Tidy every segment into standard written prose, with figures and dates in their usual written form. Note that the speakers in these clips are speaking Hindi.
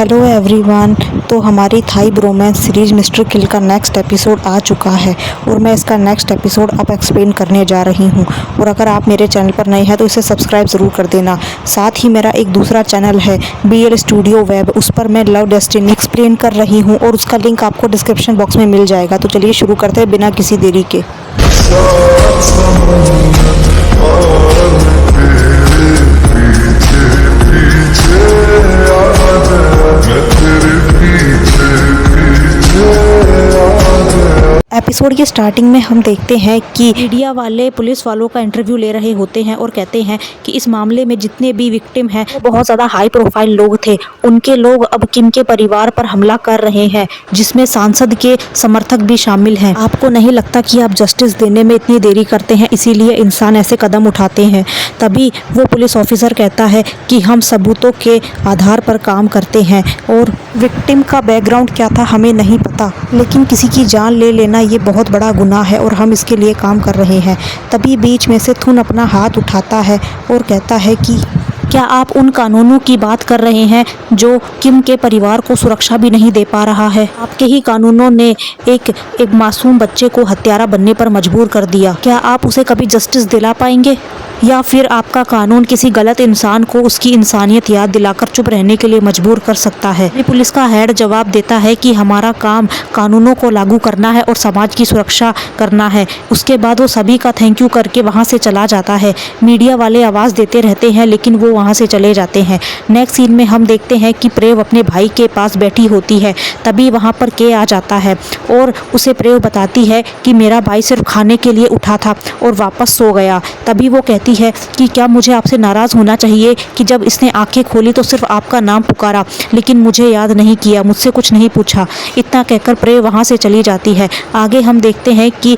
Hello everyone. तो हमारी थाई ब्रोमांस सीरीज मिस्टर किल का नेक्स्ट एपिसोड आ चुका है और मैं इसका नेक्स्ट एपिसोड अब एक्सप्लेन करने जा रही हूँ। और अगर आप मेरे चैनल पर नए हैं तो इसे सब्सक्राइब ज़रूर कर देना। साथ ही मेरा एक दूसरा चैनल है BL स्टूडियो वेब, उस पर मैं लव डेस्टिनी एक्सप्लेन कर रही हूँ और उसका लिंक आपको डिस्क्रिप्शन बॉक्स में मिल जाएगा। तो चलिए शुरू करते हैं बिना किसी देरी के। एपिसोड की स्टार्टिंग में हम देखते हैं कि मीडिया वाले पुलिस वालों का इंटरव्यू ले रहे होते हैं और कहते हैं कि इस मामले में जितने भी विक्टिम हैं वो बहुत ज़्यादा हाई प्रोफाइल लोग थे। उनके लोग अब किम के परिवार पर हमला कर रहे हैं, जिसमें सांसद के समर्थक भी शामिल हैं। आपको नहीं लगता कि आप जस्टिस देने में इतनी देरी करते हैं, इसीलिए इंसान ऐसे कदम उठाते हैं? तभी वो पुलिस ऑफिसर कहता है कि हम सबूतों के आधार पर काम करते हैं और विक्टिम का बैकग्राउंड क्या था हमें नहीं पता, लेकिन किसी की जान ले लेना ये बहुत बड़ा गुनाह है और हम इसके लिए काम कर रहे हैं। तभी बीच में से थुन अपना हाथ उठाता है और कहता है कि क्या आप उन कानूनों की बात कर रहे हैं जो किम के परिवार को सुरक्षा भी नहीं दे पा रहा है? आपके ही कानूनों ने एक मासूम बच्चे को हत्यारा बनने पर मजबूर कर दिया। क्या आप उसे कभी जस्टिस दिला पाएंगे, या फिर आपका कानून किसी गलत इंसान को उसकी इंसानियत याद दिलाकर चुप रहने के लिए मजबूर कर सकता है? पुलिस का हेड जवाब देता है कि हमारा काम कानूनों को लागू करना है और समाज की सुरक्षा करना है। उसके बाद वो सभी का थैंक यू करके वहाँ से चला जाता है। मीडिया वाले आवाज़ देते रहते हैं लेकिन वो वहाँ से चले जाते हैं। नेक्स्ट सीन में हम देखते हैं कि प्रेव अपने भाई के पास बैठी होती है। तभी वहाँ पर के आ जाता है और उसे प्रेव बताती है कि मेरा भाई सिर्फ खाने के लिए उठा था और वापस सो गया। तभी वो कहती है कि क्या मुझे आपसे नाराज़ होना चाहिए कि जब इसने आंखें खोली तो सिर्फ आपका नाम पुकारा, लेकिन मुझे याद नहीं किया, मुझसे कुछ नहीं पूछा। इतना कहकर प्रेव वहाँ से चली जाती है। आगे हम देखते हैं कि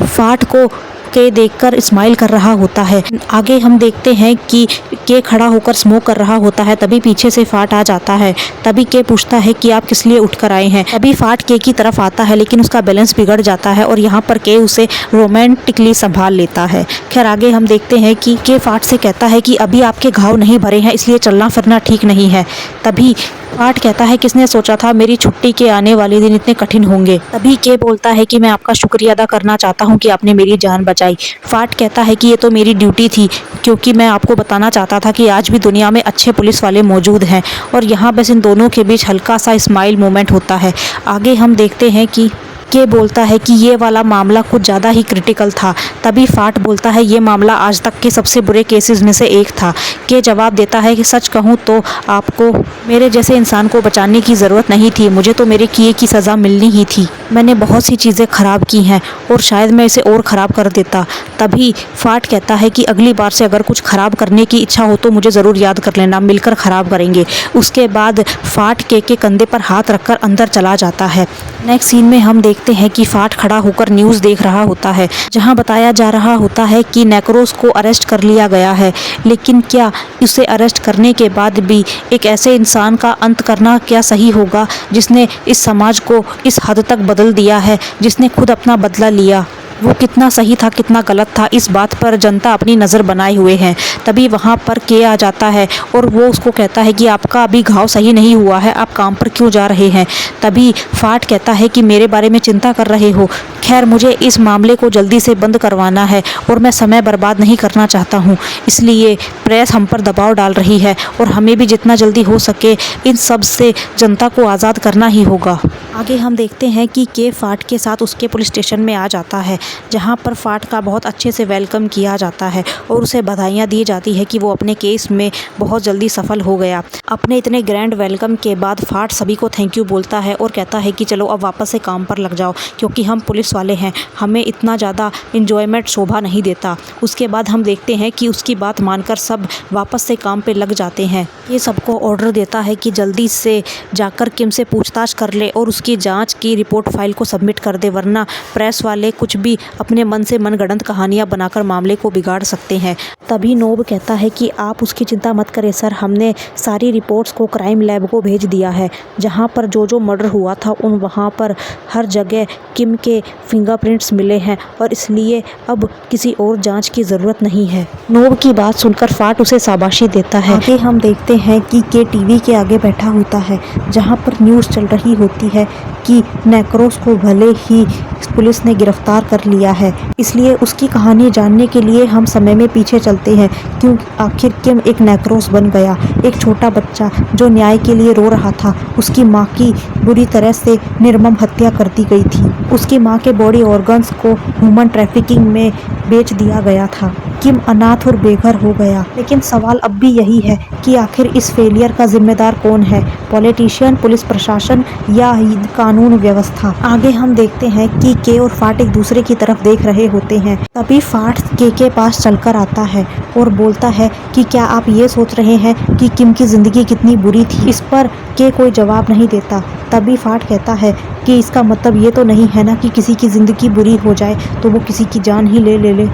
फाट को के देखकर स्माइल कर रहा होता है। आगे हम देखते हैं कि के खड़ा होकर स्मोक कर रहा होता है। तभी पीछे से फाट आ जाता है। तभी के पूछता है कि आप किस लिए उठकर आए हैं? तभी फाट के की तरफ आता है लेकिन उसका बैलेंस बिगड़ जाता है और यहाँ पर के उसे रोमांटिकली संभाल लेता है। खैर आगे हम देखते हैं कि के फाट से कहता है कि अभी आपके घाव नहीं भरे हैं, इसलिए चलना फिरना ठीक नहीं है। तभी फाट कहता है किसने सोचा था मेरी छुट्टी के आने वाले दिन इतने कठिन होंगे। तभी के बोलता है कि मैं आपका शुक्रिया अदा करना चाहता हूँ कि आपने मेरी जान बचाई। फाट कहता है कि ये तो मेरी ड्यूटी थी, क्योंकि मैं आपको बताना चाहता था कि आज भी दुनिया में अच्छे पुलिस वाले मौजूद हैं। और यहाँ बस इन दोनों के बीच हल्का सा स्माइल मोमेंट होता है। आगे हम देखते हैं कि के बोलता है कि ये वाला मामला कुछ ज़्यादा ही क्रिटिकल था। तभी फाट बोलता है ये मामला आज तक के सबसे बुरे केसेस में से एक था। के जवाब देता है कि सच कहूँ तो आपको मेरे जैसे इंसान को बचाने की ज़रूरत नहीं थी, मुझे तो मेरे किए की सज़ा मिलनी ही थी। मैंने बहुत सी चीज़ें ख़राब की हैं और शायद मैं इसे और ख़राब कर देता। तभी फाट कहता है कि अगली बार से अगर कुछ ख़राब करने की इच्छा हो तो मुझे ज़रूर याद कर लेना, मिलकर ख़राब करेंगे। उसके बाद फाट के कंधे पर हाथ रखकर अंदर चला जाता है। नेक्स्ट सीन में हम देखते हैं कि फाट खड़ा होकर न्यूज़ देख रहा होता है, जहां बताया जा रहा होता है कि नेक्रोस को अरेस्ट कर लिया गया है। लेकिन क्या उसे अरेस्ट करने के बाद भी एक ऐसे इंसान का अंत करना क्या सही होगा जिसने इस समाज को इस हद तक बदल दिया है, जिसने खुद अपना बदला लिया? वो कितना सही था कितना गलत था, इस बात पर जनता अपनी नज़र बनाए हुए है। तभी वहाँ पर के आ जाता है और वो उसको कहता है कि आपका अभी घाव सही नहीं हुआ है, आप काम पर क्यों जा रहे हैं? तभी फाट कहता है कि मेरे बारे में चिंता कर रहे हो। खैर मुझे इस मामले को जल्दी से बंद करवाना है और मैं समय बर्बाद नहीं करना चाहता हूँ, इसलिए प्रेस हम पर दबाव डाल रही है और हमें भी जितना जल्दी हो सके इन सब से जनता को आज़ाद करना ही होगा। आगे हम देखते हैं कि के फाट के साथ उसके पुलिस स्टेशन में आ जाता है, जहां पर फाट का बहुत अच्छे से वेलकम किया जाता है और उसे बधाइयां दी जाती है कि वो अपने केस में बहुत जल्दी सफल हो गया। अपने इतने ग्रैंड वेलकम के बाद फाट सभी को थैंक यू बोलता है और कहता है कि चलो अब वापस से काम पर लग जाओ, क्योंकि हम पुलिस वाले हैं, हमें इतना ज़्यादा इन्जॉयमेंट शोभा नहीं देता। उसके बाद हम देखते हैं कि उसकी बात मानकर सब वापस से काम पर लग जाते हैं। ये सबको ऑर्डर देता है कि जल्दी से जाकर किम से पूछताछ कर ले और उसकी जांच की रिपोर्ट फाइल को सबमिट कर दे, वरना प्रेस वाले कुछ भी अपने मन से मनगढ़ंत कहानियां बनाकर मामले को बिगाड़ सकते हैं। तभी नोब कहता है कि आप उसकी चिंता मत करें सर, हमने सारी रिपोर्ट्स को क्राइम लैब को भेज दिया है। जहां पर जो मर्डर हुआ था वहाँ पर हर जगह किम के फिंगरप्रिंट्स मिले हैं और इसलिए अब किसी और जांच की ज़रूरत नहीं है। नोब की बात सुनकर फाट उसे शाबाशी देता है। आगे हम देखते हैं कि के टीवी के आगे बैठा होता है, जहां पर न्यूज़ चल रही होती है कि नेक्रोस को भले ही पुलिस ने गिरफ्तार कर लिया है, इसलिए उसकी कहानी जानने के लिए हम समय में पीछे चलते हैं, क्योंकि आखिर किम एक नेक्रोस बन गया। एक छोटा बच्चा जो न्याय के लिए रो रहा था, उसकी माँ की बुरी तरह से निर्मम हत्या कर दी गई थी। उसकी माँ के बॉडी ऑर्गन्स को ह्यूमन ट्रैफिकिंग में बेच दिया गया था। किम अनाथ और बेघर हो गया। लेकिन सवाल अब भी यही है कि आखिर इस फेलियर का जिम्मेदार कौन है, पॉलिटिशियन, पुलिस प्रशासन या कानून व्यवस्था। आगे हम देखते हैं कि के और फाट एक दूसरे की तरफ देख रहे होते हैं। तभी फाट के पास चलकर आता है और बोलता है कि क्या आप ये सोच रहे हैं कि किम की ज़िंदगी कितनी बुरी थी। इस पर के कोई जवाब नहीं देता। तभी फाट कहता है कि इसका मतलब ये तो नहीं है ना कि किसी की ज़िंदगी बुरी हो जाए तो वो किसी की जान ही ले।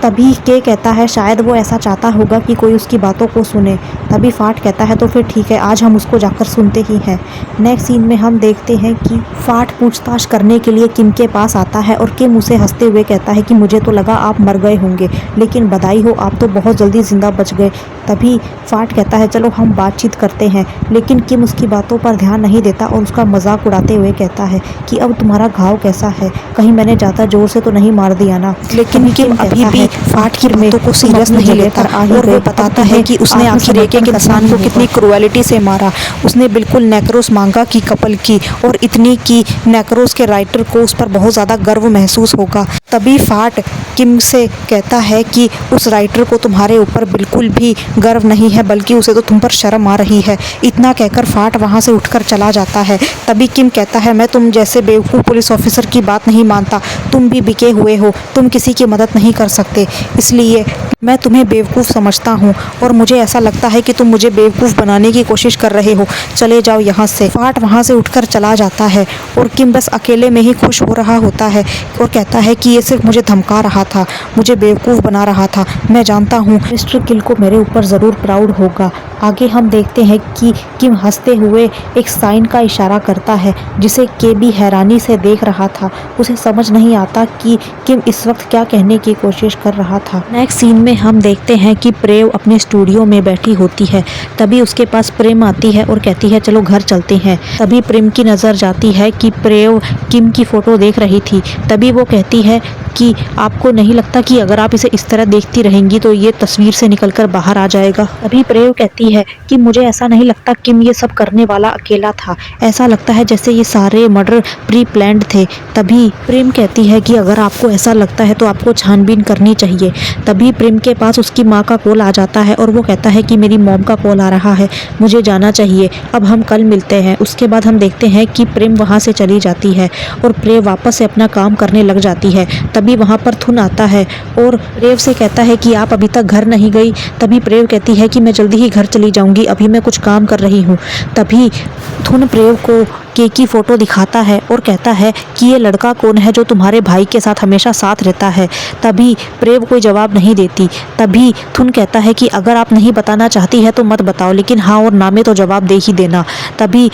तभी के कहता है शायद वो ऐसा चाहता होगा कि कोई उसकी बातों को सुने। तभी फाट कहता है तो फिर ठीक है, आज हम उसको जाकर सुनते ही हैं। नेक्स्ट सीन में हम देखते हैं कि फाट पूछताछ करने के लिए किम के पास आता है और किम उसे हंसते हुए कहता है कि मुझे तो लगा आप मर गए होंगे, लेकिन बधाई हो, आप तो बहुत जल्दी जिंदा बच गए। तभी फाट कहता है चलो हम बातचीत करते हैं, लेकिन किम उसकी बातों पर ध्यान नहीं देता और उसका मजाक उड़ाते हुए कहता है कि अब तुम्हारा घाव कैसा है, कहीं मैंने ज़्यादा जोर से तो नहीं मार दिया ना। लेकिन किम अभी भी फाट की बातों को सीरियस नहीं लेता और वो बताता है कि उसने आखिर एक इंसान को कितनी क्रुएलिटी से मारा। उसने बिल्कुल नेक्रोस मांगा की कपल की, और इतनी कि नेक्रोस के राइटर को उस पर बहुत ज़्यादा गर्व महसूस होगा। तभी फाट किम से कहता है कि उस राइटर को तुम्हारे ऊपर बिल्कुल भी गर्व नहीं है, बल्कि उसे तो तुम पर शर्म आ रही है। इतना कहकर फाट वहाँ से उठकर चला जाता है। तभी किम कहता है मैं तुम जैसे बेवकूफ़ पुलिस ऑफिसर की बात नहीं मानता, तुम भी बिके हुए हो, तुम किसी की मदद नहीं कर सकते, इसलिए मैं तुम्हें बेवकूफ़ समझता हूँ और मुझे ऐसा लगता है कि तुम मुझे बेवकूफ़ बनाने की कोशिश कर रहे हो, चले जाओ यहाँ से। फाट वहाँ से उठकर चला जाता है और किम बस अकेले में ही खुश हो रहा होता है और कहता है कि ये सिर्फ मुझे धमका रहा था, मुझे बेवकूफ़ बना रहा था। मैं जानता हूँ मिस्टर किल को मेरे ऊपर ज़रूर प्राउड होगा। आगे हम देखते हैं कि किम हंसते हुए एक साइन का इशारा करता है, जिसे के भी हैरानी से देख रहा था। उसे समझ नहीं आता कि किम इस वक्त क्या कहने की कोशिश कर रहा था। नेक्स्ट सीन में हम देखते हैं कि प्रेव अपने स्टूडियो में बैठी होती है। तभी उसके पास प्रेम आती है और कहती है चलो घर चलते हैं। तभी प्रेम की नज़र जाती है कि प्रेव किम की फ़ोटो देख रही थी। तभी वो कहती है कि आपको नहीं लगता कि अगर आप इसे इस तरह देखती रहेंगी तो ये तस्वीर से निकलकर बाहर आ जाएगा। तभी प्रेव कहती है कि मुझे ऐसा नहीं लगता किम ये सब करने वाला अकेला था, ऐसा लगता है जैसे ये सारे मर्डर प्री प्लान्ड थे। तभी प्रेम कहती है कि अगर आपको ऐसा लगता है तो आपको छानबीन करनी चाहिए। तभी प्रेम के पास उसकी माँ का कॉल आ जाता है और वो कहता है कि मेरी मॉम का कॉल आ रहा है, मुझे जाना चाहिए, अब हम कल मिलते हैं। उसके बाद हम देखते हैं कि प्रेम वहाँ से चली जाती है और प्रेम वापस से अपना काम करने लग जाती है। तभी वहाँ पर थुन आता है और प्रेव से कहता है कि आप अभी तक घर नहीं गई। तभी प्रेव कहती है कि मैं जल्दी ही घर चली जाऊँगी, अभी मैं कुछ काम कर रही हूँ। तभी थुन प्रेव को के की फ़ोटो दिखाता है और कहता है कि ये लड़का कौन है जो तुम्हारे भाई के साथ हमेशा साथ रहता है। तभी प्रेव कोई जवाब नहीं देती। तभी थुन कहता है कि अगर आप नहीं बताना चाहती है तो मत बताओ, लेकिन हाँ और ना में तो जवाब दे ही देना। तभी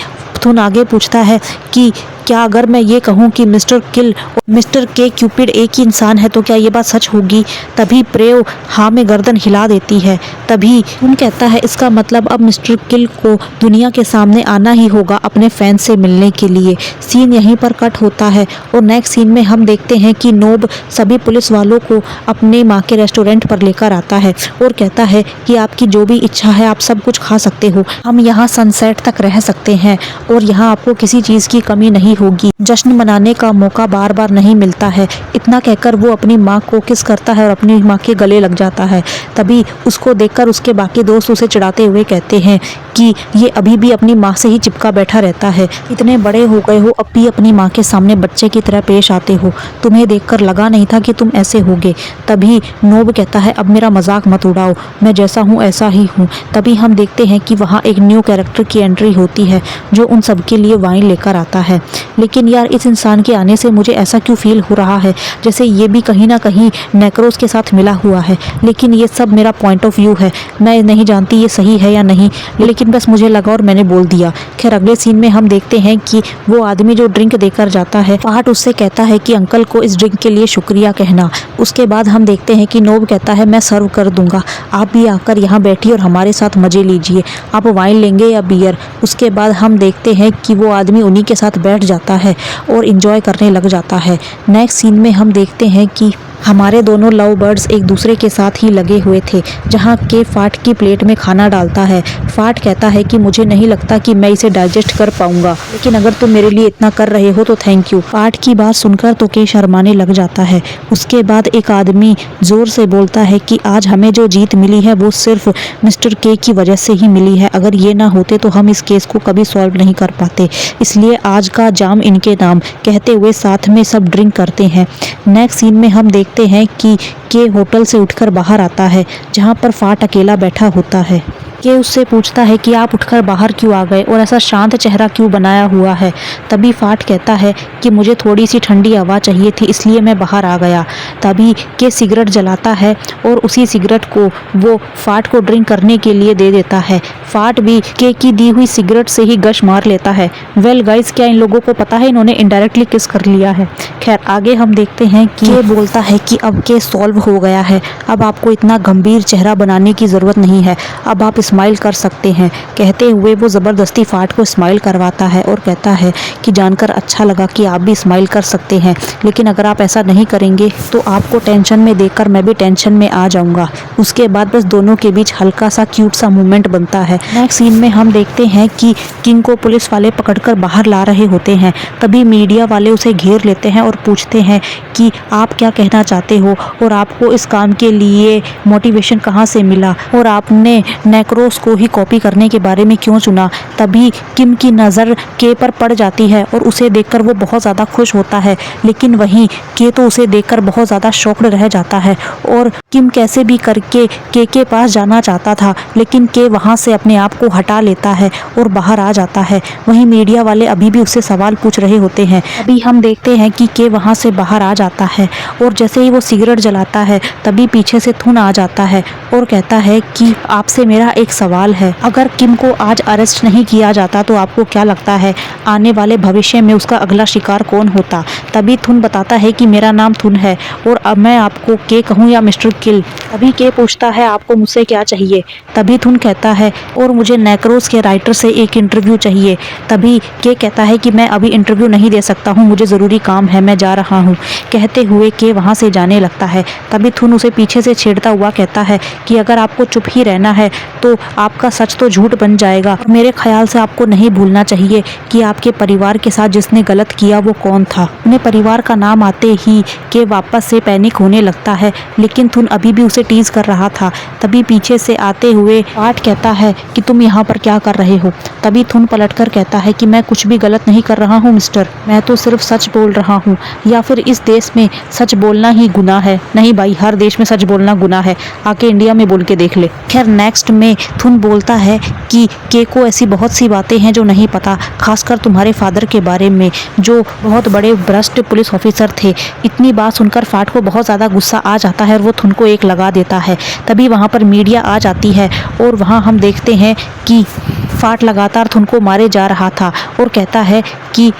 थुन आगे पूछता है कि क्या अगर मैं ये कहूँ कि मिस्टर किल और मिस्टर के क्यूपिड एक ही इंसान है तो क्या ये बात सच होगी। तभी प्रेव हाँ में गर्दन हिला देती है। तभी थुन कहता है इसका मतलब अब मिस्टर किल को दुनिया के सामने आना ही होगा अपने फैन से मिलने के लिए। सीन यहीं पर कट होता है और नेक्स्ट सीन में हम देखते हैं कि नोब सभी पुलिस वालों को अपने माँ के रेस्टोरेंट पर लेकर आता है और कहता है कि आपकी जो भी इच्छा है आप सब कुछ खा सकते हो, हम यहाँ सनसेट तक रह सकते हैं और यहाँ आपको किसी चीज़ की कमी नहीं होगी। जश्न मनाने का मौका बार बार नहीं मिलता है। इतना कहकर वो अपनी माँ को किस करता है और अपनी माँ के गले लग जाता है। तभी उसको देखकर उसके बाकी दोस्त उसे चिढ़ाते हुए कहते हैं कि ये अभी भी अपनी माँ से ही चिपका बैठा रहता है, इतने बड़े हो गए हो अब भी अपनी माँ के सामने बच्चे की तरह पेश आते हो, तुम्हें देखकर लगा नहीं था कि तुम ऐसे होगे। तभी नोब कहता है अब मेरा मजाक मत उड़ाओ, मैं जैसा हूँ ऐसा ही हूँ। तभी हम देखते हैं कि वहाँ एक न्यू कैरेक्टर की एंट्री होती है जो उन सबके लिए वाइन लेकर आता है। लेकिन यार इस इंसान के आने से मुझे ऐसा क्यों फील हो रहा है जैसे ये भी कहीं ना कहीं नेक्रोस के साथ मिला हुआ है। लेकिन ये सब मेरा पॉइंट ऑफ व्यू है, मैं नहीं जानती ये सही है या नहीं, लेकिन बस मुझे लगा और मैंने बोल दिया। खैर अगले सीन में हम देखते हैं कि वो आदमी जो ड्रिंक देकर जाता है, फहद उससे कहता है कि अंकल को इस ड्रिंक के लिए शुक्रिया कहना। उसके बाद हम देखते हैं कि नोब कहता है मैं सर्व कर दूंगा, आप भी आकर यहाँ बैठिए और हमारे साथ मजे लीजिए, आप वाइन लेंगे या बियर। उसके बाद हम देखते हैं कि वो आदमी उन्हीं के साथ बैठ जाता है और इंजॉय करने लग जाता है। नेक्स्ट सीन में हम देखते हैं कि हमारे दोनों लव बर्ड्स एक दूसरे के साथ ही लगे हुए थे, जहाँ के फाट की प्लेट में खाना डालता है। फाट कहता है कि मुझे नहीं लगता कि मैं इसे डाइजेस्ट कर पाऊंगा, लेकिन अगर तुम मेरे लिए इतना कर रहे हो तो थैंक यू। फाट की बात सुनकर तो के शर्माने लग जाता है। उसके बाद एक आदमी जोर से बोलता है कि आज हमें जो जीत मिली है वो सिर्फ मिस्टर के की वजह से ही मिली है, अगर ये ना होते तो हम इस केस को कभी सॉल्व नहीं कर पाते, इसलिए आज का जाम इनके नाम, कहते हुए साथ में सब ड्रिंक करते हैं। नेक्स्ट सीन में हम देखते हैं कि के होटल से उठकर बाहर आता है, जहां पर फाट अकेला बैठा होता है। के उससे पूछता है कि आप उठकर बाहर क्यों आ गए और ऐसा शांत चेहरा क्यों बनाया हुआ है। तभी फाट कहता है कि मुझे थोड़ी सी ठंडी हवा चाहिए थी, इसलिए मैं बाहर आ गया। तभी के सिगरेट जलाता है और उसी सिगरेट को वो फाट को ड्रिंक करने के लिए दे देता है। फाट भी के की दी हुई सिगरेट से ही गश मार लेता है। वेल गाइस, क्या इन लोगों को पता है इन्होंने इनडायरेक्टली किस कर लिया है। खैर आगे हम देखते हैं कि के बोलता है कि अब केस सॉल्व हो गया है, अब आपको इतना गंभीर चेहरा बनाने की ज़रूरत नहीं है, अब आप स्माइल कर सकते हैं। कहते हुए वो ज़बरदस्ती फाट को स्माइल करवाता है और कहता है कि जानकर अच्छा लगा कि आप भी स्माइल कर सकते हैं, लेकिन अगर आप ऐसा नहीं करेंगे तो आपको टेंशन में देखकर मैं भी टेंशन में आ जाऊंगा। उसके बाद बस दोनों के बीच हल्का सा क्यूट सा मूवमेंट बनता है। नेक्स्ट सीन में हम देखते हैं कि किंग को पुलिस वाले पकड़कर बाहर ला रहे होते हैं। तभी मीडिया वाले उसे घेर लेते हैं और पूछते हैं कि आप क्या कहना चाहते हो और आपको इस काम के लिए मोटिवेशन कहाँ से मिला और आपने नेक्रोस को ही कॉपी करने के बारे में क्यों चुना। तभी किम की नज़र के पर पड़ जाती है और उसे देखकर वो बहुत ज़्यादा खुश होता है, लेकिन वहीं के तो उसे देखकर बहुत ज़्यादा शॉक्ड रह जाता है और किम कैसे भी करके के पास जाना चाहता था, लेकिन के वहाँ से अपने आप को हटा लेता है और बाहर आ जाता है। वहीं मीडिया वाले अभी भी उससे सवाल पूछ रहे होते हैं। अभी हम देखते हैं कि के वहाँ से बाहर आ जाता है और जैसे ही वो सिगरेट जलाता है तभी पीछे से थुन आ जाता है और कहता है कि आपसे मेरा एक सवाल है, अगर किम को आज अरेस्ट नहीं किया जाता तो आपको क्या लगता है आने वाले भविष्य में उसका अगला शिकार कौन होता। तभी थुन बताता है कि मेरा नाम थुन है और अब मैं आपको के कहूँ या मिस्टर किल। तभी के पूछता है आपको मुझसे क्या चाहिए। तभी थुन कहता है और मुझे नेक्रोस के राइटर से एक इंटरव्यू चाहिए। तभी के कहता है कि मैं अभी इंटरव्यू नहीं दे सकता हूँ, मुझे ज़रूरी काम है, मैं जा रहा हूँ। कहते हुए के वहाँ से जाने लगता है। तभी थुन उसे पीछे से छेड़ता हुआ कहता है कि अगर आपको चुप ही रहना है तो आपका सच तो झूठ बन जाएगा और मेरे ख्याल से आपको नहीं भूलना चाहिए कि आपके परिवार के साथ जिसने गलत किया वो कौन था। अपने परिवार का नाम आते ही के वापस से पैनिक होने लगता है, लेकिन थुन अभी भी उसे टीज कर रहा था। तभी पीछे से आते हुए फाट कहता है कि तुम यहाँ पर क्या कर रहे हो। तभी थुन पलटकर कहता है कि मैं कुछ भी गलत नहीं कर रहा हूँ मिस्टर, मैं तो सिर्फ सच बोल रहा हूँ, या फिर इस देश में सच बोलना ही गुनाह है। नहीं भाई, हर देश में सच बोलना गुनाह है, आके इंडिया में बोल के देख ले। खैर नेक्स्ट में थुन बोलता है कि के को ऐसी बहुत सी बातें हैं जो नहीं पता, खासकर तुम्हारे फादर के बारे में जो बहुत बड़े भ्रष्ट पुलिस ऑफिसर थे। इतनी बात सुनकर फाट को बहुत ज़्यादा गुस्सा आ जाता है और वो थुन को एक लगा देता है। तभी वहाँ पर मीडिया आ जाती है और वहाँ हम देखते हैं कि फाट लगातार थुन को मारे जा रहा था और कहता है कि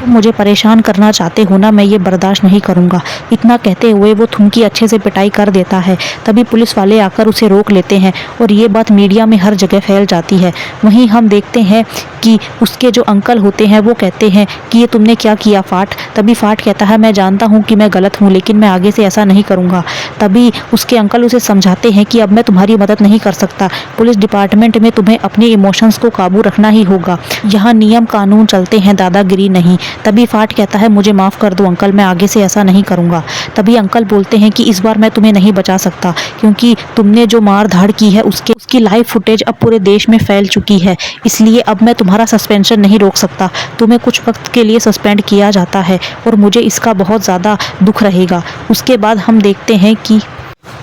मुझे परेशान करना चाहते हो ना, मैं ये बर्दाश्त नहीं करूँगा। इतना कहते हुए वो थुन की अच्छे से पिटाई कर देता है। तभी पुलिस वाले आकर उसे रोक लेते हैं और ये बात मीडिया में हर जगह फैल जाती है। वहीं हम देखते हैं कि उसके जो अंकल होते हैं वो कहते हैं कि ये तुमने क्या किया फाट। तभी फाट कहता है मैं जानता हूँ कि मैं गलत हूँ, लेकिन मैं आगे से ऐसा नहीं करूँगा। तभी उसके अंकल उसे समझाते हैं कि अब मैं तुम्हारी मदद नहीं कर सकता, पुलिस डिपार्टमेंट में तुम्हें अपने इमोशंस को काबू रखना ही होगा, यहाँ नियम कानून चलते हैं, दादागिरी नहीं। तभी फाट कहता है मुझे माफ़ कर दो अंकल, मैं आगे से ऐसा नहीं करूँगा। तभी अंकल बोलते हैं कि इस बार मैं तुम्हें नहीं बचा सकता, क्योंकि तुमने जो मार धाड़ की है उसकी लाइव फुटेज अब पूरे देश में फैल चुकी है, इसलिए अब मैं तुम्हारा सस्पेंशन नहीं रोक सकता। तुम्हें कुछ वक्त के लिए सस्पेंड किया जाता है और मुझे इसका बहुत ज़्यादा दुख रहेगा। उसके बाद हम देखते हैं कि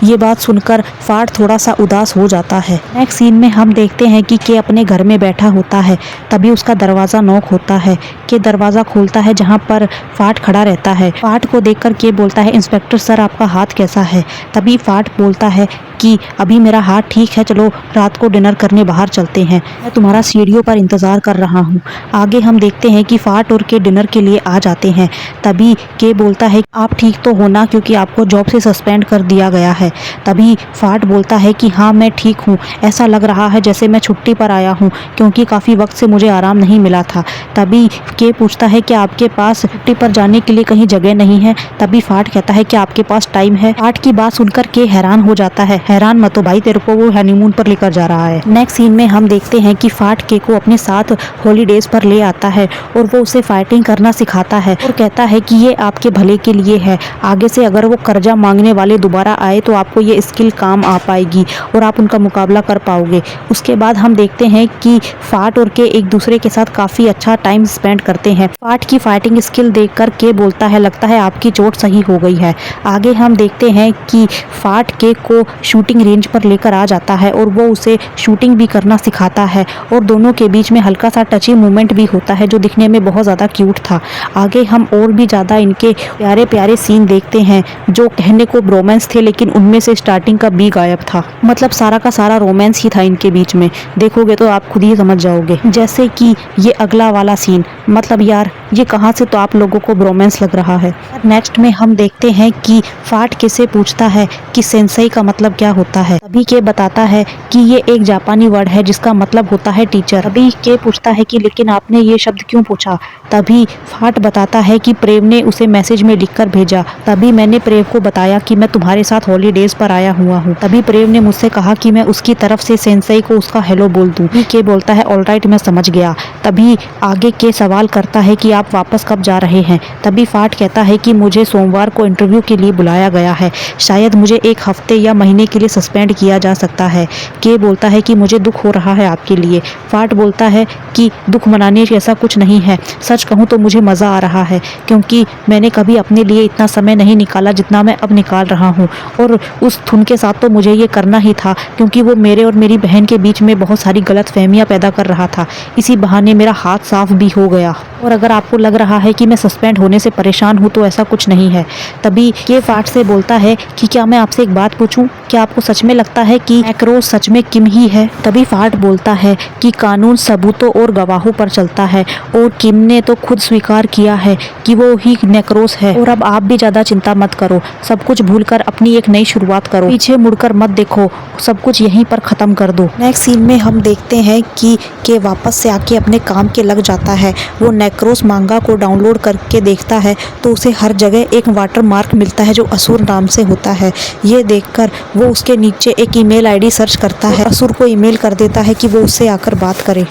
ये बात सुनकर फाट थोड़ा सा उदास हो जाता है। नेक्स्ट सीन में हम देखते हैं कि के अपने घर में बैठा होता है, तभी उसका दरवाज़ा नॉक होता है। के दरवाज़ा खोलता है जहाँ पर फाट खड़ा रहता है। फाट को देखकर के बोलता है, इंस्पेक्टर सर आपका हाथ कैसा है? तभी फाट बोलता है कि अभी मेरा हाथ ठीक है, चलो रात को डिनर करने बाहर चलते हैं, मैं तुम्हारा सीढ़ियों पर इंतज़ार कर रहा हूँ। आगे हम देखते हैं कि फाट और के डिनर के लिए आ जाते हैं। तभी के बोलता है आप ठीक तो हो ना, क्योंकि आपको जॉब से सस्पेंड कर दिया गया है। तभी फाट बोलता है कि हाँ मैं ठीक हूँ, ऐसा लग रहा है जैसे मैं छुट्टी पर आया हूँ, क्योंकि काफ़ी वक्त से मुझे आराम नहीं मिला था। तभी के पूछता है कि आपके पास छुट्टी पर जाने के लिए कहीं जगह नहीं है? तभी फाट कहता है कि आपके पास टाइम है? फाट की बात सुनकर के हैरान हो जाता है। हैरान मत हो भाई, तेरे को वो हनीमून पर लेकर जा रहा है। नेक्स्ट सीन में हम देखते हैं कि फाट के को अपने साथ हॉलीडेज पर ले आता है और वो उसे फाइटिंग करना सिखाता है और कहता है कि ये आपके भले के लिए है। आगे से अगर वो कर्जा मांगने वाले दोबारा आए तो आपको ये स्किल काम आ पाएगी और आप उनका मुकाबला कर पाओगे। उसके बाद हम देखते हैं कि फाट और के एक दूसरे के साथ काफ़ी अच्छा टाइम स्पेंड करते हैं। फाट की फाइटिंग स्किल देखकर के बोलता है, लगता है आपकी चोट सही हो गई है। आगे हम देखते हैं कि फाट के को शूटिंग रेंज पर लेकर आ जाता है और वो उसे शूटिंग भी करना सिखाता है और दोनों के बीच में हल्का सा टची मूवमेंट भी होता है जो दिखने में बहुत ज़्यादा क्यूट था। आगे हम और भी ज़्यादा इनके प्यारे प्यारे सीन देखते हैं जो कहने को रोमांस थे, लेकिन उनमें से स्टार्टिंग का बी गायब था। मतलब सारा का सारा रोमांस ही था इनके बीच में। देखोगे तो आप खुद ही समझ जाओगे। जैसे कि ये अगला वाला सीन, मतलब यार ये कहाँ से तो आप लोगों को रोमांस लग रहा है। नेक्स्ट में हम देखते हैं कि फाट के से पूछता है कि सेंसेई का मतलब क्या होता है। तभी के बताता है कि ये एक जापानी वर्ड है जिसका मतलब होता है टीचर। तभी के पूछता है कि लेकिन आपने ये शब्द क्यों पूछा? तभी फाट बताता है कि प्रेम ने उसे मैसेज में लिखकर भेजा। तभी मैंने प्रेम को बताया कि मैं तुम्हारे साथ हॉलीडेज पर आया हुआ हूँ। तभी प्रेम ने मुझसे कहा कि मैं उसकी तरफ से सेंसेई को उसका हेलो बोल दूँ। के बोलता है ऑलराइट, मैं समझ गया। तभी आगे के सवाल करता है कि आप वापस कब जा रहे हैं? तभी फाट कहता है कि मुझे सोमवार को इंटरव्यू के लिए बुलाया गया है, शायद मुझे 1 हफ्ते या महीने के लिए सस्पेंड किया जा सकता है। के बोलता है कि मुझे दुख हो रहा है आपके लिए। फाट बोलता है कि दुख मनाने जैसा कुछ नहीं है, सच कहूँ तो मुझे मज़ा आ रहा है, क्योंकि मैंने कभी अपने लिए इतना समय नहीं निकाला जितना मैं अब निकाल रहा हूँ, और उस धुन के साथ तो मुझे ये करना ही था, क्योंकि वो मेरे और मेरी बहन के बीच में बहुत सारी गलतफहमियां पैदा कर रहा था। इसी बहाने मेरा हाथ साफ भी हो गया। और अगर आपको लग रहा है कि मैं सस्पेंड होने से परेशान हूँ तो ऐसा कुछ नहीं है। तभी के फाट से बोलता है कि क्या मैं आपसे एक बात पूछूं, क्या आपको सच में लगता है कि नेक्रोस सच में किम ही है? तभी फाट बोलता है कि कानून सबूतों और गवाहों पर चलता है और किम ने तो खुद स्वीकार किया है कि वो ही नेक्रोस है। और अब आप भी ज़्यादा चिंता मत करो, सब कुछ भूलकर अपनी एक नई शुरुआत करो, पीछे मुड़कर मत देखो, सब कुछ यहीं पर ख़त्म कर दो। नेक्स्ट सीन में हम देखते हैं कि के वापस से आके अपने काम के लग जाता है। वो नेक्रोस मांगा को डाउनलोड करके देखता है तो उसे हर जगह एक वाटर मार्क मिलता है जो असुर नाम से होता है। ये देखकर वो उसके नीचे एक ईमेल आईडी सर्च करता है, असुर को ईमेल कर देता है कि वो उससे आकर बात करे।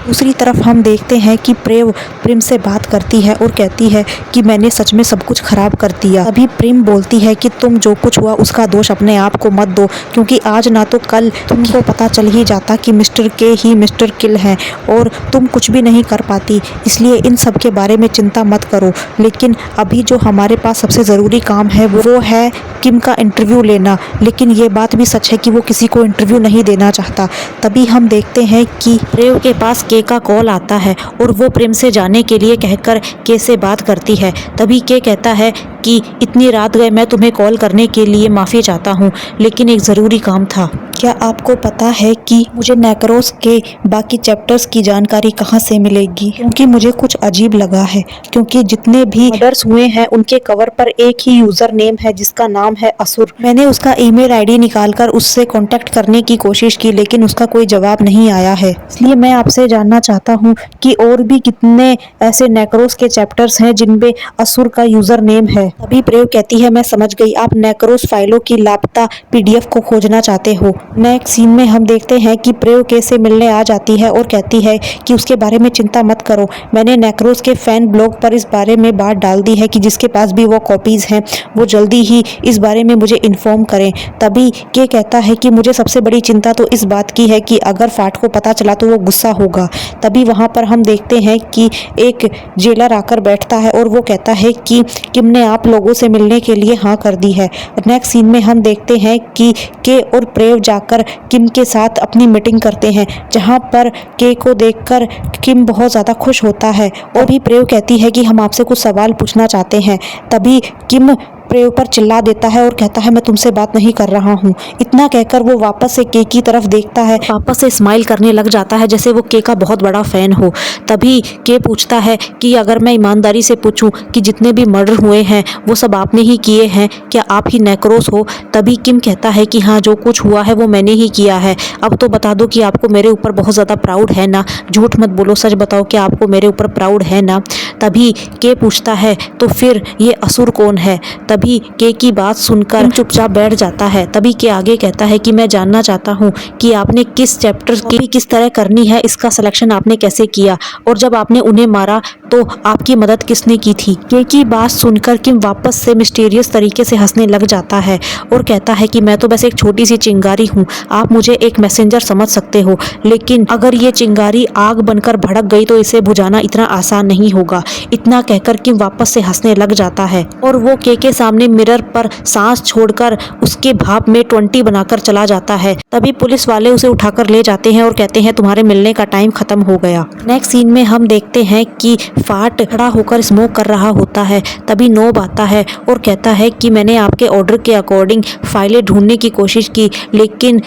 दूसरी तरफ हम देखते हैं कि प्रेम से बात करती है और कहती है कि मैंने सच में सब कुछ खराब कर दिया। तभी प्रेम बोलती है कि तुम जो कुछ हुआ उसका दोष अपने आप को मत दो, क्योंकि आज ना तो कल तुमको पता चल ही जाता कि मिस्टर के ही मिस्टर किल हैं और तुम कुछ भी नहीं कर पाती, इसलिए इन सब के बारे में चिंता मत करो। लेकिन अभी जो हमारे पास सबसे ज़रूरी काम है वो है किम का इंटरव्यू लेना। लेकिन ये बात भी सच है कि वो किसी को इंटरव्यू नहीं देना चाहता। तभी हम देखते हैं कि प्रेम के पास के का कॉल आता है और वो प्रेम से जाने के लिए कहकर के से बात करती है। तभी के कहता है कि इतनी रात गए मैं तुम्हें कॉल करने के लिए माफ़ी चाहता हूँ, लेकिन एक ज़रूरी काम था। क्या आपको पता है कि मुझे नेक्रोस के बाकी चैप्टर्स की जानकारी कहाँ से मिलेगी? क्योंकि मुझे कुछ अजीब लगा है, क्योंकि जितने भी मर्डर्स हुए हैं उनके कवर पर एक ही यूज़र नेम है जिसका नाम है असुर। मैंने उसका ईमेल आईडी निकालकर उससे कांटेक्ट करने की कोशिश की, लेकिन उसका कोई जवाब नहीं आया है। इसलिए मैं आपसे जानना चाहता हूँ कि और भी कितने ऐसे नेक्रोस के चैप्टर्स हैं जिनमें असुर का यूज़र नेम है। तभी प्रेव कहती है मैं समझ गई, आप नेक्रोस फाइलों की लापता PDF को खोजना चाहते हो। नेक्स्ट सीन में हम देखते हैं कि प्रेव के से मिलने आ जाती है और कहती है कि उसके बारे में चिंता मत करो, मैंने नेक्रोस के फैन ब्लॉग पर इस बारे में बात डाल दी है कि जिसके पास भी वो कॉपीज़ हैं वो जल्दी ही इस बारे में मुझे इन्फॉर्म करें। तभी के कहता है कि मुझे सबसे बड़ी चिंता तो इस बात की है कि अगर फाट को पता चला तो वो गुस्सा होगा, तभी वहाँ पर हम देखते हैं कि एक जेलर आकर बैठता है और वो कहता है कि किम ने आप लोगों से मिलने के लिए हाँ कर दी है। नेक्स्ट सीन में हम देखते हैं कि के और प्रेव जाकर किम के साथ अपनी मीटिंग करते हैं, जहाँ पर के को देखकर किम बहुत ज़्यादा खुश होता है और भी प्रेव कहती है कि हम आपसे कुछ सवाल पूछना चाहते हैं। तभी किम प्रेव पर चिल्ला देता है और कहता है मैं तुमसे बात नहीं कर रहा हूँ। इतना कहकर वो वापस से के की तरफ देखता है, वापस से स्माइल करने लग जाता है जैसे वो के का बहुत बड़ा फैन हो। तभी के पूछता है कि अगर मैं ईमानदारी से पूछूं कि जितने भी मर्डर हुए हैं वो सब आपने ही किए हैं, क्या आप ही नेक्रोस हो? तभी किम कहता है कि हाँ, जो कुछ हुआ है वो मैंने ही किया है। अब तो बता दो कि आपको मेरे ऊपर बहुत ज़्यादा प्राउड है ना? झूठ मत बोलो, सच बताओ कि आपको मेरे ऊपर प्राउड है ना? तभी के पूछता है तो फिर ये असुर कौन है? तभी के की बात सुनकर चुपचाप बैठ जाता है। तभी के आगे कहता है कि मैं जानना चाहता हूँ कि आपने किस चैप्टर की किस तरह करनी है, इसका सिलेक्शन आपने कैसे किया, और जब आपने उन्हें मारा तो आपकी मदद किसने की थी? के की बात सुनकर किम वापस से मिस्टीरियस तरीके से हंसने लग जाता है और कहता है कि मैं तो बस एक छोटी सी चिंगारी हूँ, आप मुझे एक मैसेंजर समझ सकते हो, लेकिन अगर ये चिंगारी आग बनकर भड़क गई तो इसे बुझाना इतना आसान नहीं होगा। इतना कहकर किम वापस से हंसने लग जाता है और वो के सामने मिरर पर सांस छोड़कर उसके भाप में 20 बनाकर चला जाता है। तभी पुलिस वाले उसे उठाकर ले जाते हैं और कहते हैं तुम्हारे मिलने का टाइम खत्म हो गया। नेक्स्ट सीन में हम देखते हैं कि फाट खड़ा होकर स्मोक कर रहा होता है। तभी नोब आता है और कहता है कि मैंने आपके ऑर्डर के अकॉर्डिंग फाइलें ढूंढने की कोशिश की, लेकिन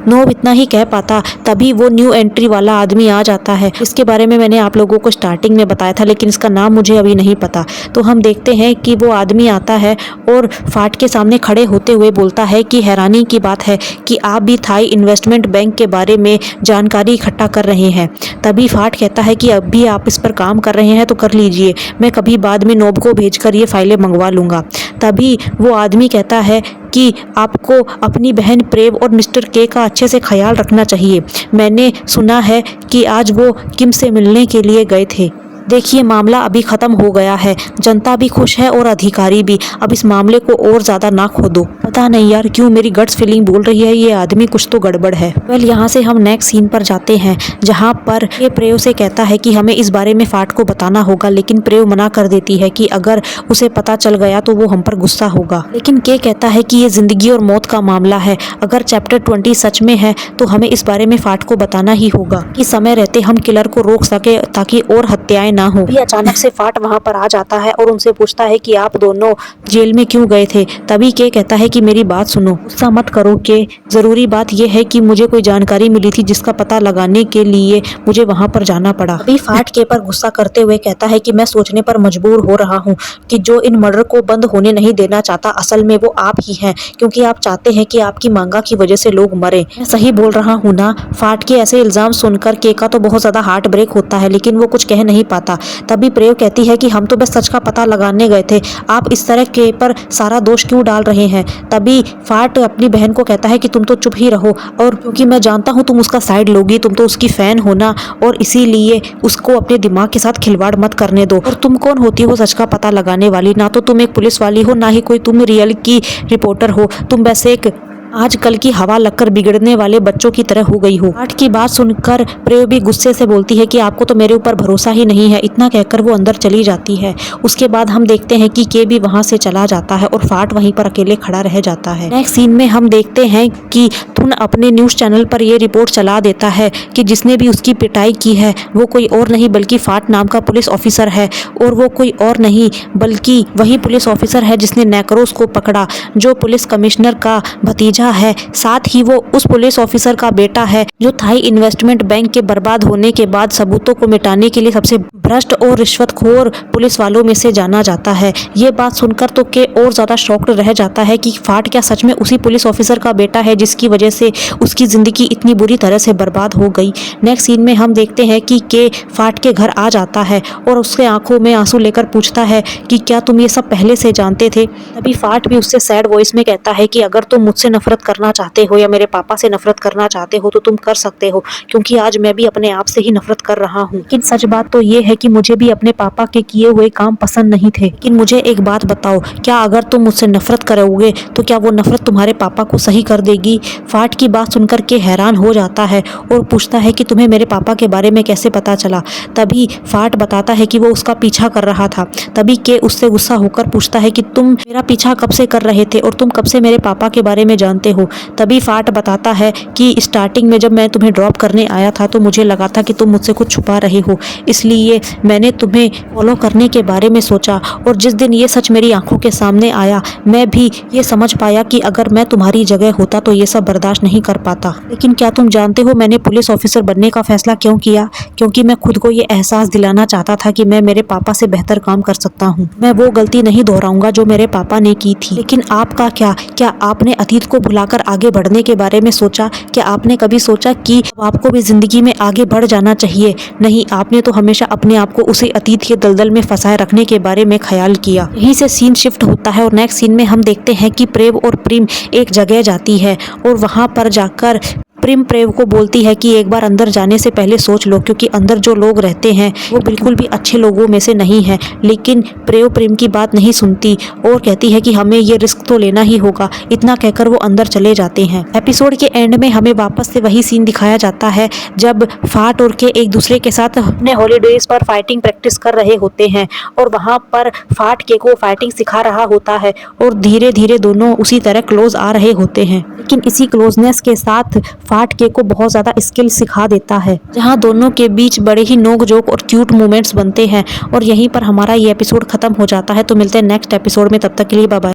नोब इतना ही कह पाता। तभी वो न्यू एंट्री वाला आदमी आ जाता है, इसके बारे में मैंने आप लोगों को स्टार्टिंग में बताया था, लेकिन इसका नाम मुझे अभी नहीं पता। तो हम देखते हैं कि वो आदमी आता है और फाट के सामने खड़े होते हुए बोलता है कि हैरानी की बात है कि आप भी थाई इन्वेस्टमेंट बैंक के बारे में जानकारी इकट्ठा कर रहे हैं। तभी फाट कहता है कि अब भी आप इस पर काम कर रहे हैं तो कर लीजिए, मैं कभी बाद में नोब को भेजकर ये फाइलें मंगवा लूँगा। तभी वो आदमी कहता है कि आपको अपनी बहन प्रेव और मिस्टर के का अच्छे से ख्याल रखना चाहिए। मैंने सुना है कि आज वो किम से मिलने के लिए गए थे। देखिए, मामला अभी ख़त्म हो गया है, जनता भी खुश है और अधिकारी भी। अब इस मामले को और ज़्यादा ना खोदो। पता नहीं यार क्यों मेरी गट्स फीलिंग बोल रही है ये आदमी कुछ तो गड़बड़ है। वेल, यहाँ से हम नेक्स्ट सीन पर जाते हैं, जहाँ पर ये प्रेव से कहता है कि हमें इस बारे में फाट को बताना होगा, लेकिन प्रेव मना कर देती है कि अगर उसे पता चल गया तो वो हम पर गुस्सा होगा। लेकिन के कहता है कि ये ज़िंदगी और मौत का मामला है, अगर चैप्टर 20 सच में है तो हमें इस बारे में फाट को बताना ही होगा कि समय रहते हम किलर को रोक सके ताकि और हत्याएं ना हो। भी अचानक से फाट वहां पर आ जाता है और उनसे पूछता है कि आप दोनों जेल में क्यों गए थे। तभी के कहता है कि मेरी बात सुनो, गुस्सा मत करो के, जरूरी बात यह है कि मुझे कोई जानकारी मिली थी जिसका पता लगाने के लिए मुझे वहां पर जाना पड़ा। अभी फाट के पर गुस्सा करते हुए कहता है कि मैं सोचने पर मजबूर हो रहा हूँ कि जो इन मर्डर को बंद होने नहीं देना चाहता असल में वो आप ही हैं, क्योंकि आप चाहते हैं कि आपकी मांगा की वजह से लोग मरे। मैं सही बोल रहा हूँ ना? फाट के ऐसे इल्जाम सुनकर के का तो बहुत ज्यादा हार्ट ब्रेक होता है, लेकिन वो कुछ कह नहीं पाता। तभी प्रेव कहती है कि हम तो बस सच का पता लगाने गए थे, आप इस तरह के पर सारा दोष क्यों डाल रहे हैं। तभी फाट अपनी बहन को कहता है कि तुम तो चुप ही रहो, और क्योंकि मैं जानता हूँ तुम उसका साइड लोगी, तुम तो उसकी फैन हो ना, और इसीलिए उसको अपने दिमाग के साथ खिलवाड़ मत करने दो। और तुम कौन होती हो सच का पता लगाने वाली? ना तो तुम एक पुलिस वाली हो, ना ही कोई तुम रियल की रिपोर्टर हो, तुम बस एक आजकल की हवा लगकर बिगड़ने वाले बच्चों की तरह हो गई हो। फाट की बात सुनकर प्रेव भी गुस्से से बोलती है कि आपको तो मेरे ऊपर भरोसा ही नहीं है। इतना कहकर वो अंदर चली जाती है। उसके बाद हम देखते हैं कि के भी वहां से चला जाता है और फाट वहीं पर अकेले खड़ा रह जाता है। नेक्स्ट सीन में हम देखते हैं कि थुन अपने न्यूज चैनल पर ये रिपोर्ट चला देता है कि जिसने भी उसकी पिटाई की है वो कोई और नहीं बल्कि फाट नाम का पुलिस ऑफिसर है, और वो कोई और नहीं बल्कि वही पुलिस ऑफिसर है जिसने नेक्रोस को पकड़ा, जो पुलिस कमिश्नर का भतीजा है। साथ ही वो उस पुलिस ऑफिसर का बेटा है जो थाई इन्वेस्टमेंट बैंक के बर्बाद होने के बाद सबूतों को मिटाने के लिए सबसे भ्रष्ट और रिश्वतखोर पुलिस वालों में से जाना जाता है। ये बात सुनकर तो के और ज्यादा शॉक्ड रह जाता है कि फाट क्या सच में उसी पुलिस ऑफिसर का बेटा है जिसकी वजह से उसकी जिंदगी इतनी बुरी तरह से बर्बाद हो गई। नेक्स्ट सीन में हम देखते हैं कि के फाट के घर आ जाता है और उसके आंखों में आंसू लेकर पूछता है कि क्या तुम ये सब पहले से जानते थे। तभी फाट भी उससे सैड वॉइस में कहता है कि अगर तुम मुझसे नफरत नफरत करना चाहते हो या मेरे पापा से नफरत करना चाहते हो तो तुम कर सकते हो, क्योंकि आज मैं भी अपने आप से ही नफरत कर रहा हूँ। लेकिन सच बात तो ये है कि मुझे भी अपने पापा के किए हुए काम पसंद नहीं थे। लेकिन मुझे एक बात बताओ, क्या अगर तुम मुझसे नफरत करोगे तो क्या वो नफरत तुम्हारे पापा को सही कर देगी? फाट की बात सुनकर के हैरान हो जाता है और पूछता है कि तुम्हें मेरे पापा के बारे में कैसे पता चला? तभी फाट बताता है कि वो उसका पीछा कर रहा था। तभी के उससे गुस्सा होकर पूछता है कि तुम मेरा पीछा कब से कर रहे थे और तुम कब से मेरे पापा के बारे में जानते हो? तभी फाट बताता है कि स्टार्टिंग में जब मैं तुम्हें ड्रॉप करने आया था तो मुझे लगा था कि तुम मुझसे कुछ छुपा रहे हो, इसलिए मैंने तुम्हें फॉलो करने के बारे में सोचा। और जिस दिन ये सच मेरी आंखों के सामने आया, मैं भी ये समझ पाया कि अगर मैं तुम्हारी जगह होता तो ये सब बर्दाश्त नहीं कर पाता। लेकिन क्या तुम जानते हो मैंने पुलिस ऑफिसर बनने का फैसला क्यों किया? क्योंकि मैं खुद को ये एहसास दिलाना चाहता था कि मैं मेरे पापा से बेहतर काम कर सकता हूँ। मैं वो गलती नहीं दोहराऊंगा जो मेरे पापा ने की थी। लेकिन आपका क्या आपने अतीत को भुलाकर आगे बढ़ने के बारे में सोचा? क्या आपने कभी सोचा कि आपको भी जिंदगी में आगे बढ़ जाना चाहिए? नहीं, आपने तो हमेशा अपने आप को उसी अतीत के दलदल में फंसाए रखने के बारे में ख्याल किया। यहीं से सीन शिफ्ट होता है और नेक्स्ट सीन में हम देखते हैं कि प्रेव और प्रेम एक जगह जाती है और वहां पर जाकर प्रेम प्रेव को बोलती है कि एक बार अंदर जाने से पहले सोच लो, क्योंकि अंदर जो लोग रहते हैं वो बिल्कुल भी अच्छे लोगों में से नहीं है। लेकिन प्रेव प्रेम की बात नहीं सुनती और कहती है कि हमें ये रिस्क तो लेना ही होगा। इतना कहकर वो अंदर चले जाते हैं। एपिसोड के एंड में हमें वापस से वही सीन दिखाया जाता है जब फाट और के एक दूसरे के साथ अपने हॉलीडेज पर फाइटिंग प्रैक्टिस कर रहे होते हैं और वहाँ पर फाट के को फाइटिंग सिखा रहा होता है और धीरे धीरे दोनों उसी तरह क्लोज आ रहे होते हैं। लेकिन इसी क्लोजनेस के साथ फाट के को बहुत ज़्यादा स्किल सिखा देता है, जहां दोनों के बीच बड़े ही नोक जोक और क्यूट मोमेंट्स बनते हैं। और यहीं पर हमारा ये एपिसोड खत्म हो जाता है। तो मिलते हैं नेक्स्ट एपिसोड में, तब तक के लिए बाय बाय।